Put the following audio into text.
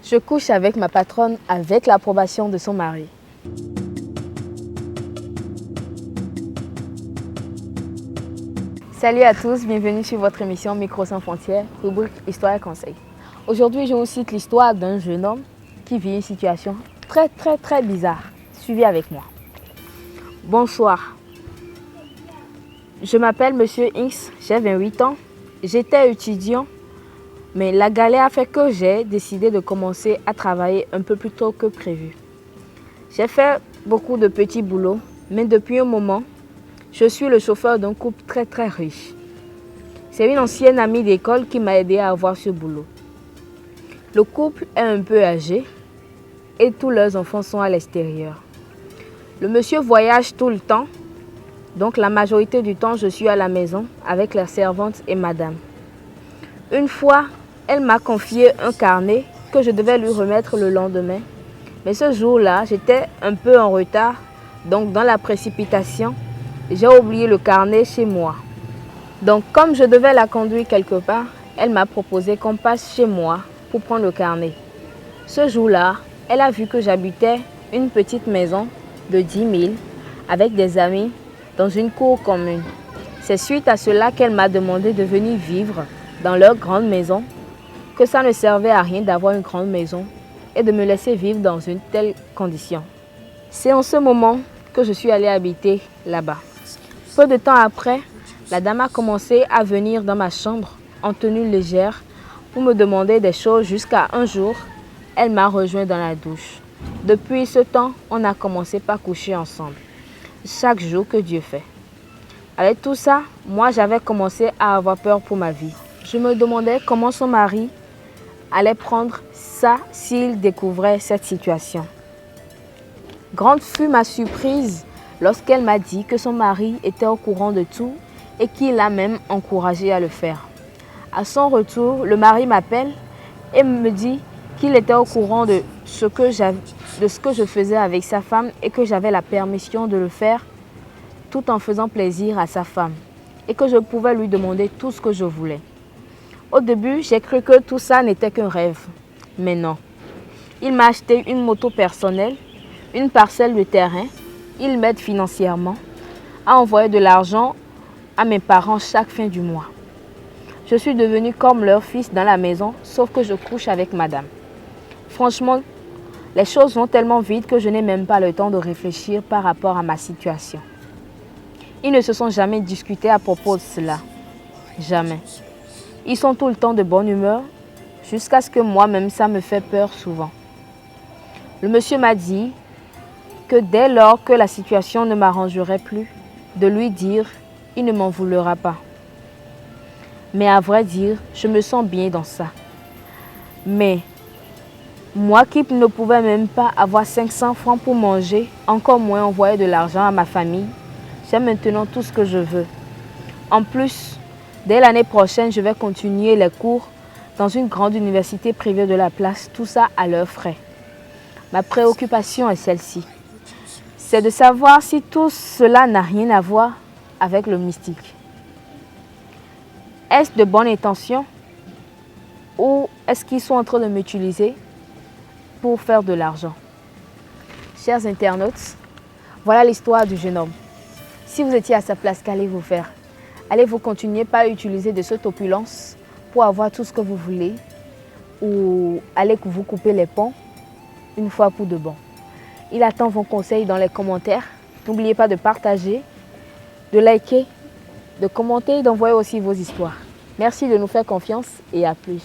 Je couche avec ma patronne avec l'approbation de son mari. Salut à tous, bienvenue sur votre émission Micro sans frontières, rubrique Histoire et Conseils. Aujourd'hui, je vous cite l'histoire d'un jeune homme qui vit une situation très bizarre. Suivez avec moi. Bonsoir. Je m'appelle Monsieur X, j'ai 28 ans. J'étais étudiant, mais la galère a fait que j'ai décidé de commencer à travailler un peu plus tôt que prévu. J'ai fait beaucoup de petits boulots, mais depuis un moment, je suis le chauffeur d'un couple très riche. C'est une ancienne amie d'école qui m'a aidé à avoir ce boulot. Le couple est un peu âgé et tous leurs enfants sont à l'extérieur. Le monsieur voyage tout le temps, donc la majorité du temps je suis à la maison avec la servante et madame. Une fois, elle m'a confié un carnet que je devais lui remettre le lendemain. Mais ce jour-là, j'étais un peu en retard. Donc dans la précipitation, j'ai oublié le carnet chez moi. Donc comme je devais la conduire quelque part, elle m'a proposé qu'on passe chez moi pour prendre le carnet. Ce jour-là, elle a vu que j'habitais une petite maison de 10 000 avec des amis dans une cour commune. C'est suite à cela qu'elle m'a demandé de venir vivre dans leur grande maison, que ça ne servait à rien d'avoir une grande maison et de me laisser vivre dans une telle condition. C'est en ce moment que je suis allée habiter là-bas. Peu de temps après, la dame a commencé à venir dans ma chambre en tenue légère pour me demander des choses jusqu'à un jour, elle m'a rejoint dans la douche. Depuis ce temps, on a commencé par coucher ensemble, chaque jour que Dieu fait. Avec tout ça, moi j'avais commencé à avoir peur pour ma vie. Je me demandais comment son mari allait prendre ça s'il découvrait cette situation. Grande fut ma surprise lorsqu'elle m'a dit que son mari était au courant de tout et qu'il l'a même encouragé à le faire. À son retour, le mari m'appelle et me dit qu'il était au courant de ce que je faisais avec sa femme et que j'avais la permission de le faire tout en faisant plaisir à sa femme et que je pouvais lui demander tout ce que je voulais. Au début, j'ai cru que tout ça n'était qu'un rêve, mais non. Il m'a acheté une moto personnelle, une parcelle de terrain, il m'aide financièrement à envoyer de l'argent à mes parents chaque fin du mois. Je suis devenue comme leur fils dans la maison, sauf que je couche avec madame. Franchement, les choses vont tellement vite que je n'ai même pas le temps de réfléchir par rapport à ma situation. Ils ne se sont jamais discutés à propos de cela. Jamais. Ils sont tout le temps de bonne humeur, jusqu'à ce que moi-même ça me fait peur souvent. Le monsieur m'a dit que dès lors que la situation ne m'arrangerait plus, de lui dire, il ne m'en voudra pas. Mais à vrai dire, je me sens bien dans ça. Mais moi qui ne pouvais même pas avoir 500 francs pour manger, encore moins envoyer de l'argent à ma famille, j'ai maintenant tout ce que je veux. En plus, dès l'année prochaine, je vais continuer les cours dans une grande université privée de la place, tout ça à leurs frais. Ma préoccupation est celle-ci. C'est de savoir si tout cela n'a rien à voir avec le mystique. Est-ce de bonnes intentions ou est-ce qu'ils sont en train de m'utiliser pour faire de l'argent? Chers internautes, voilà l'histoire du jeune homme. Si vous étiez à sa place, qu'allez-vous faire? Allez-vous continuer par utiliser de cette opulence pour avoir tout ce que vous voulez ou allez vous couper les ponts une fois pour de bon? Il attend vos conseils dans les commentaires. N'oubliez pas de partager, de liker, de commenter et d'envoyer aussi vos histoires. Merci de nous faire confiance et à plus.